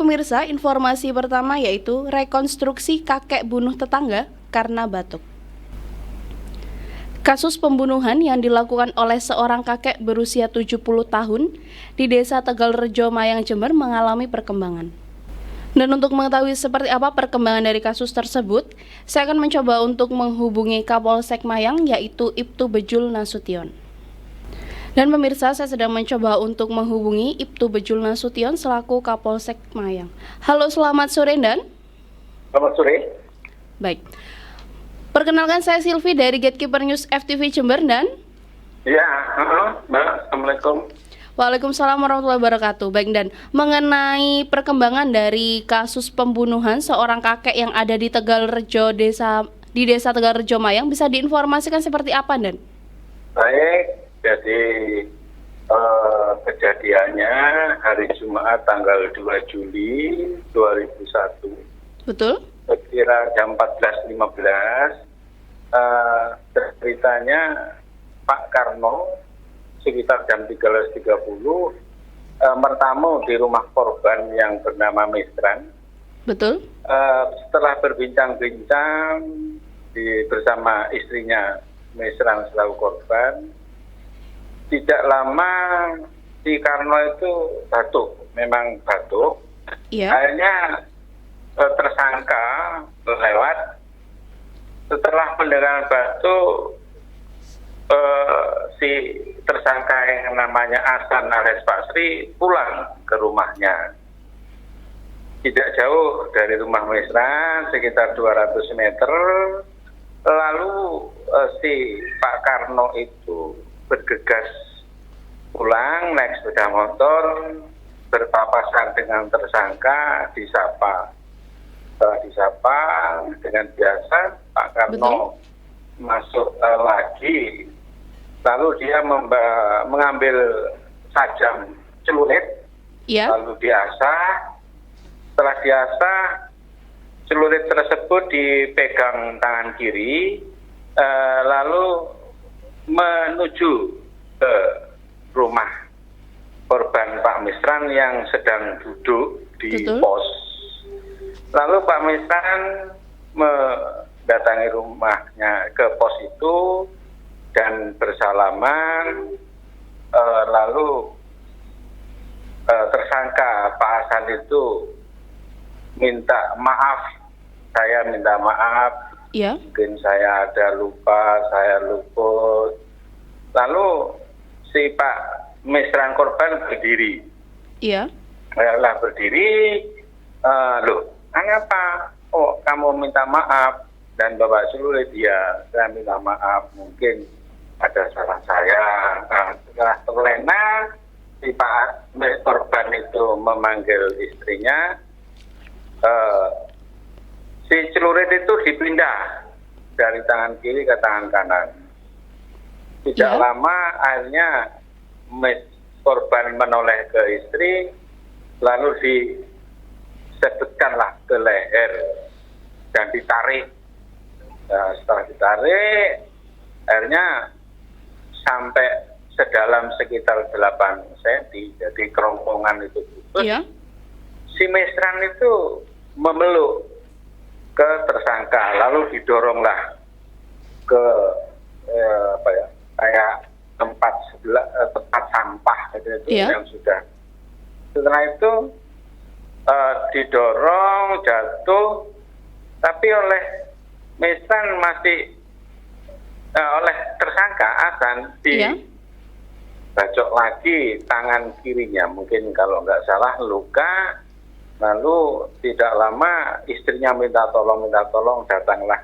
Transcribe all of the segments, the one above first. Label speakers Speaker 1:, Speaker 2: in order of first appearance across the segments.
Speaker 1: pemirsa, informasi pertama yaitu rekonstruksi kakek bunuh tetangga karena batuk. Kasus pembunuhan yang dilakukan oleh seorang kakek berusia 70 tahun di Desa Tegalrejo Mayang, Jember mengalami perkembangan. Dan untuk mengetahui seperti apa perkembangan dari kasus tersebut, saya akan mencoba untuk menghubungi Kapolsek Mayang yaitu Ibtu Bejul Nasution. Dan pemirsa, saya sedang mencoba untuk menghubungi Ibtu Bejul Nasution selaku Kapolsek Mayang. Halo, selamat sore, Dan.
Speaker 2: Selamat sore.
Speaker 1: Baik. Perkenalkan, saya Silvi dari Gatekeeper News FTV Jember, Dan.
Speaker 2: Ya, Mbak. Assalamualaikum.
Speaker 1: Waalaikumsalam warahmatullahi wabarakatuh. Baik, Dan, mengenai perkembangan dari kasus pembunuhan seorang kakek yang ada di Tegalrejo di Desa Tegalrejo Mayang, bisa diinformasikan seperti apa, Dan?
Speaker 2: Baik, jadi kejadiannya hari Jumat tanggal 2 Juli 2001.
Speaker 1: Betul?
Speaker 2: Sekira jam 14.15, ceritanya Pak Karno sekitar jam 13.30 bertamu di rumah korban yang bernama Mesran.
Speaker 1: Betul?
Speaker 2: Setelah berbincang-bincang bersama istrinya Mesran selaku korban, tidak lama si Karno itu batuk, memang batuk.
Speaker 1: Iya.
Speaker 2: Akhirnya tersangka lewat. Setelah mendengar batuk, si tersangka yang namanya Hasan alias Basri pulang ke rumahnya. Tidak jauh dari rumah Mesran, sekitar 200 meter. Lalu si Pak Karno itu bergegas pulang naik sepeda motor, berpapasan dengan tersangka, disapa. Setelah disapa dengan biasa, Pak Karno masuk lagi. Lalu dia mengambil sajam celurit, lalu diasah. Setelah diasah, celurit tersebut dipegang tangan kiri, lalu menuju ke rumah korban Pak Mesran yang sedang duduk di pos. Lalu Pak Mesran mendatangi rumahnya ke pos itu dan bersalaman, lalu tersangka Pak Hasan itu minta maaf, saya minta maaf.
Speaker 1: Iya.
Speaker 2: Mungkin saya ada lupa, saya luput. Lalu si Pak Mesran korban berdiri.
Speaker 1: Iya.
Speaker 2: Lah berdiri, loh, kenapa? Oh, kamu minta maaf dan bawa celurit. Ya, saya minta maaf. Mungkin ada salah saya. Setelah terlena, si Pak korban itu memanggil istrinya. Si celurit itu dipindah dari tangan kiri ke tangan kanan. Tidak lama akhirnya korban menoleh ke istri, lalu disebutkanlah ke leher dan ditarik. Nah, setelah ditarik, akhirnya sampai sedalam sekitar 8 cm, jadi kerongkongan itu putus.
Speaker 1: Iya. Si
Speaker 2: Mesran itu memeluk ke tersangka, lalu didoronglah ke kayak tempat sampah gitu, yang sudah. Setelah itu didorong jatuh, tapi oleh Mesran masih oleh tersangka Hasan dibacok lagi tangan kirinya, mungkin kalau nggak salah luka. Lalu tidak lama istrinya minta tolong, datanglah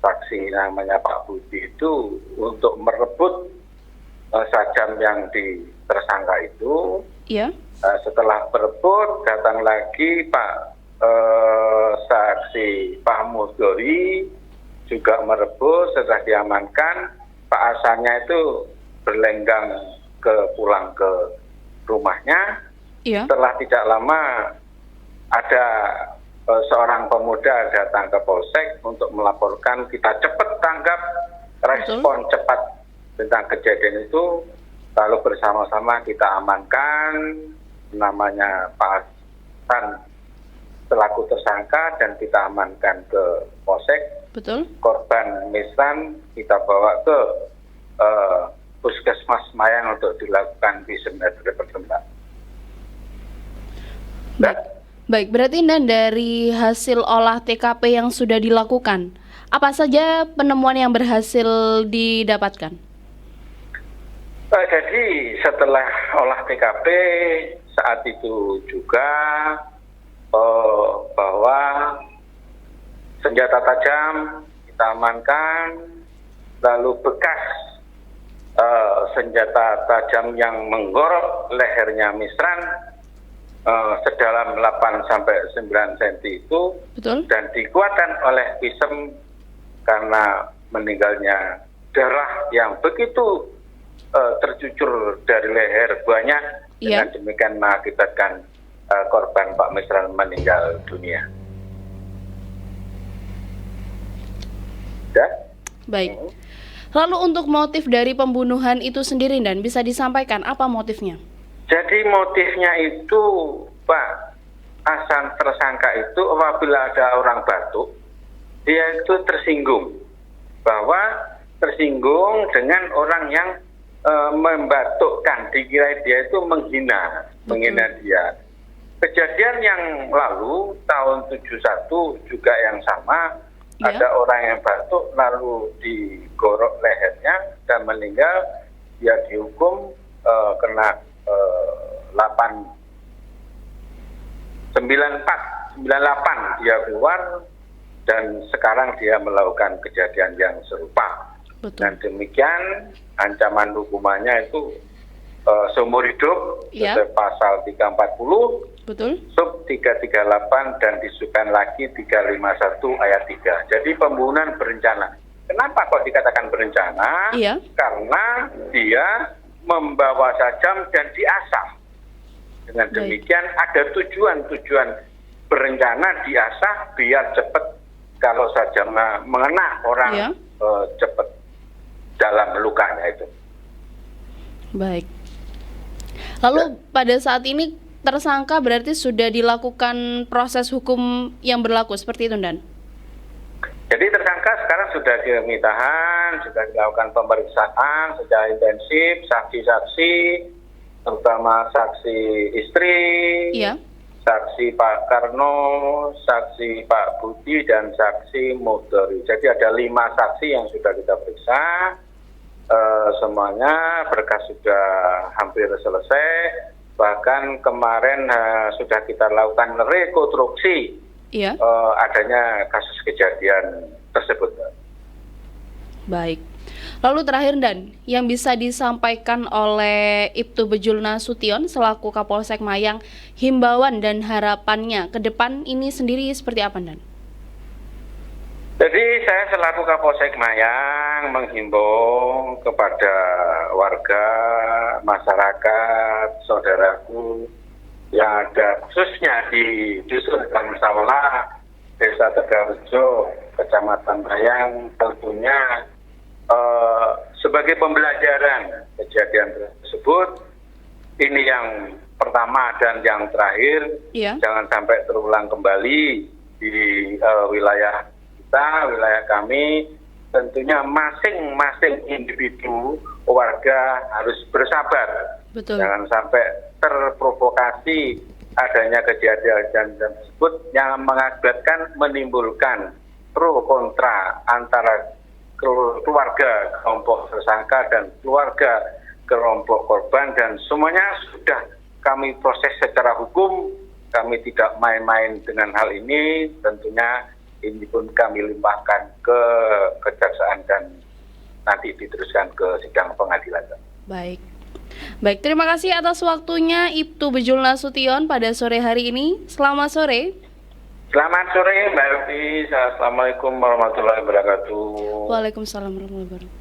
Speaker 2: saksi namanya Pak Budi itu untuk merebut sajam yang di tersangka itu.
Speaker 1: Iya.
Speaker 2: Setelah berebut, datang lagi Pak saksi Pak Musdori juga merebut. Setelah diamankan, Pak Hasannya itu berlenggang pulang ke rumahnya. Setelah tidak lama ada seorang pemuda datang ke Polsek untuk melaporkan, kita cepat tanggap, respon cepat tentang kejadian itu, lalu bersama-sama kita amankan namanya Pak Misran selaku tersangka dan kita amankan ke Polsek.
Speaker 1: Betul.
Speaker 2: Korban Misran kita bawa ke Puskesmas Mayang untuk dilakukan visum et repertum.
Speaker 1: Baik, berarti dan dari hasil olah TKP yang sudah dilakukan, apa saja penemuan yang berhasil didapatkan?
Speaker 2: Jadi setelah olah TKP saat itu juga bahwa senjata tajam kita amankan, lalu bekas senjata tajam yang menggorok lehernya Misran sedalam 8 sampai 9 cm itu.
Speaker 1: Betul.
Speaker 2: Dan dikuatkan oleh visum karena meninggalnya darah yang begitu tercucur dari leher banyak. Dengan demikian mengakibatkan korban Pak Misran meninggal dunia. Ya?
Speaker 1: Baik. Lalu untuk motif dari pembunuhan itu sendiri, dan bisa disampaikan apa motifnya?
Speaker 2: Jadi motifnya itu, Pak, asal tersangka itu apabila ada orang batuk, dia itu tersinggung. Bahwa tersinggung dengan orang yang membatukkan, dikira dia itu menghina dia. Kejadian yang lalu, tahun 71 juga yang sama, ada orang yang batuk lalu digorok lehernya dan meninggal, dia dihukum kena 98 dia keluar dan sekarang dia melakukan kejadian yang serupa.
Speaker 1: Betul.
Speaker 2: Dan demikian ancaman hukumannya itu seumur hidup sesuai pasal 340,
Speaker 1: betul,
Speaker 2: sub 338 dan disebutkan lagi 351 ayat 3. Jadi pembunuhan berencana. Kenapa kok dikatakan berencana? Karena dia membawa tajam dan diasah. Dengan demikian ada tujuan berencana diasah biar cepat kalau saja mengena orang cepat dalam lukanya itu.
Speaker 1: Baik. Lalu pada saat ini tersangka berarti sudah dilakukan proses hukum yang berlaku seperti itu, Dan?
Speaker 2: Jadi tersangka sekarang sudah ditahan, sudah dilakukan pemeriksaan secara intensif, saksi-saksi, terutama saksi istri, saksi Pak Karno, saksi Pak Budi, dan saksi Mudori. Jadi ada 5 saksi yang sudah kita periksa. Semuanya berkas sudah hampir selesai. Bahkan kemarin sudah kita lakukan rekonstruksi adanya kasus kejadian tersebut.
Speaker 1: Baik. Lalu terakhir, Dan, yang bisa disampaikan oleh Ibtu Bejul Nasution selaku Kapolsek Mayang, himbauan dan harapannya ke depan ini sendiri seperti apa, Dan?
Speaker 2: Jadi saya selaku Kapolsek Mayang menghimbau kepada warga, masyarakat, saudaraku yang ada khususnya di Dusun Kamsawala, Desa Tegalrejo, Kecamatan Mayang, tentunya sebagai pembelajaran kejadian tersebut. Ini yang pertama dan yang terakhir, jangan sampai terulang kembali di wilayah kita, wilayah kami. Tentunya masing-masing individu warga harus bersabar.
Speaker 1: Betul.
Speaker 2: Jangan sampai terprovokasi adanya kejadian tersebut yang mengakibatkan menimbulkan pro kontra antara keluarga kelompok tersangka dan keluarga kelompok korban, dan semuanya sudah kami proses secara hukum. Kami tidak main-main dengan hal ini. Tentunya ini pun kami limpahkan ke kejaksaan dan nanti diteruskan ke sidang pengadilan.
Speaker 1: Baik, terima kasih atas waktunya Ibtu Bejul Nasution pada sore hari ini. Selamat sore.
Speaker 2: Selamat sore Mbak Evi. Assalamualaikum warahmatullahi wabarakatuh.
Speaker 1: Waalaikumsalam warahmatullahi wabarakatuh.